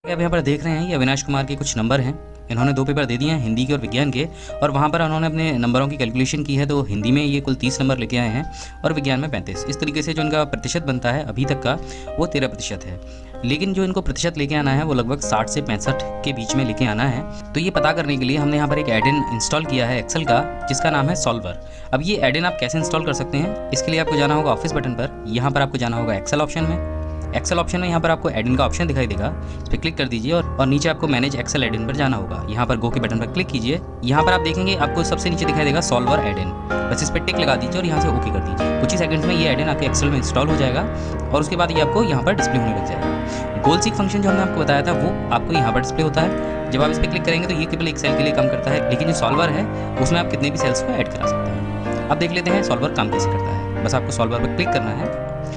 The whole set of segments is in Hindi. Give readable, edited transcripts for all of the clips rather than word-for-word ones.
अब यहाँ पर देख रहे हैं ये अविनाश कुमार के कुछ नंबर हैं। इन्होंने 2 पेपर दे दिए हैं, हिंदी के और विज्ञान के, और वहाँ पर उन्होंने अपने नंबरों की कैलकुलेशन की है। तो हिंदी में ये कुल 30 नंबर लेके आए हैं और विज्ञान में 35। इस तरीके से जो इनका प्रतिशत बनता है अभी तक का वो 13% है। लेकिन जो इनको प्रतिशत लेके आना है वो लगभग 60 से 65 के बीच में लेके आना है। तो ये पता करने के लिए हमने यहाँ पर एक एड इन इंस्टॉल किया है एक्सेल का, जिसका नाम है सॉल्वर। अब ये एड इन आप कैसे इंस्टॉल कर सकते हैं, इसके लिए आपको जाना होगा ऑफिस बटन पर। यहाँ पर आपको जाना होगा एक्सेल ऑप्शन में। एक्सेल ऑप्शन में यहाँ पर आपको एड इन का ऑप्शन दिखाई देगा, इस पर क्लिक कर दीजिए और नीचे आपको मैनेज एक्सेल एड इन पर जाना होगा। यहाँ पर गो के बटन पर क्लिक कीजिए। यहाँ पर आप देखेंगे आपको सबसे नीचे दिखाई देगा सॉल्वर एड इन, बस इस पर टिक लगा दीजिए और यहाँ से ओके कर दीजिए। कुछ ही सेकंड्स में ये एड इन आपके एक्सेल में इंस्टॉल हो जाएगा और उसके बाद ये आपको यहाँ पर डिस्प्ले होने लग जाएगा। गोल सीक फंक्शन जो हमने आपको बताया था वो आपको यहाँ पर डिस्प्ले होता है। जब आप इस पर क्लिक करेंगे तो ये केवल एक सेल के लिए काम करता है, लेकिन जो सॉल्वर है उसमें आप कितने भी सेल्स को ऐड करा सकते हैं। अब देख लेते हैं सॉल्वर काम कैसे करता है। बस आपको सॉल्वर पर क्लिक करना है।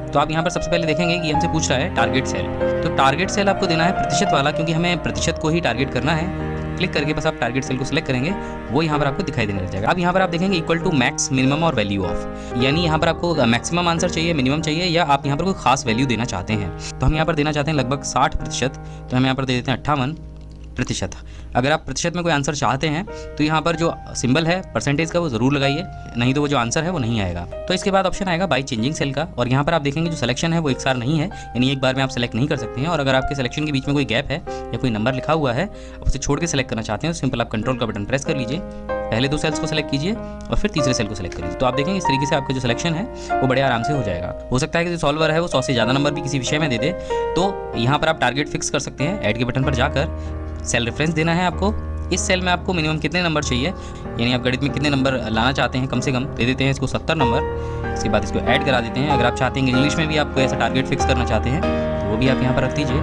तो आप यहाँ पर सबसे पहले देखेंगे कि हमसे पूछ रहा है टारगेट सेल। तो टारगेट सेल आपको देना है प्रतिशत वाला, क्योंकि हमें प्रतिशत को ही टारगेट करना है। क्लिक करके बस आप टारगेट सेल को सिलेक्ट करेंगे, वो यहाँ पर आपको दिखाई देने लग जाएगा। अब यहाँ पर आप देखेंगे इक्वल टू मैक्स, मिनिमम और वैल्यू ऑफ, यानी यहाँ पर आपको मैक्सिमम आंसर चाहिए, मिनिमम चाहिए, या आप यहाँ पर कोई खास वैल्यू देना चाहते हैं। तो हम यहाँ पर देना चाहते हैं लगभग 60%, तो हम यहाँ पर दे देते हैं 58%। अगर आप प्रतिशत में कोई आंसर चाहते हैं तो यहाँ पर जो सिंबल है परसेंटेज का वो ज़रूर लगाइए, नहीं तो वो जो आंसर है वो नहीं आएगा। तो इसके बाद ऑप्शन आएगा बाय चेंजिंग सेल का, और यहाँ पर आप देखेंगे जो सिलेक्शन है वो एक सार नहीं है, यानी एक बार में आप सेलेक्ट नहीं कर सकते हैं। और अगर आपके सिलेक्शन के बीच में कोई गैप है या कोई नंबर लिखा हुआ है, आप उसे छोड़ के सेलेक्ट करना चाहते हैं तो सिंपल आप कंट्रोल का बटन प्रेस कर लीजिए, पहले 2 सेल्स को सेलेक्ट कीजिए और फिर तीसरे सेल को सेलेक्ट करिए। तो आप देखेंगे इस तरीके से आपका जो सिलेक्शन है वो बड़े आराम से हो जाएगा। हो सकता है कि जो सॉल्वर है वो 100 से ज़्यादा नंबर भी किसी विषय में दे दे, तो यहाँ पर आप टारगेट फिक्स कर सकते हैं। ऐड के बटन पर जाकर सेल रेफरेंस देना है आपको। इस सेल में आपको मिनिमम कितने नंबर चाहिए, यानी आप गणित में कितने नंबर लाना चाहते हैं, कम से कम दे देते हैं इसको 70 नंबर। इसके बाद इसको ऐड करा देते हैं। अगर आप चाहते हैं इंग्लिश में भी आपको ऐसा टारगेट फिक्स करना चाहते हैं तो वो भी आप यहाँ पर रख दीजिए।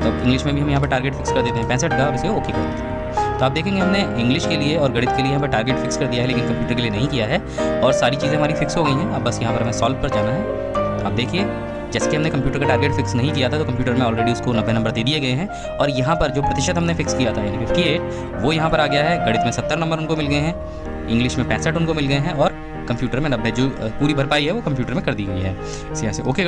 तो इंग्लिश में भी हम यहाँ पर टारगेट फिक्स कर देते हैं 65 का, और इसे ओके कर देते हैं। तो आप देखेंगे हमने इंग्लिश के लिए और गणित के लिए यहाँ पर टारगेट फिक्स कर दिया है, लेकिन कंप्यूटर के लिए नहीं किया है, और सारी चीज़ें हमारी फिक्स हो गई हैं। अब बस यहाँ पर हमें सॉल्व पर जाना है। आप देखिए जैसे कि हमने कंप्यूटर का टारगेट फिक्स नहीं किया था, तो कंप्यूटर में ऑलरेडी उसको 90 नंबर दे दिए गए हैं, और यहाँ पर जो प्रतिशत हमने फिक्स किया था यानी 58, वो यहाँ पर आ गया है। गणित में 70 नंबर उनको मिल गए हैं, इंग्लिश में 65 उनको मिल गए हैं, और कंप्यूटर में 90, जो पूरी भरपाई है वो कंप्यूटर में कर दी गई है। इस यहाँ से ओके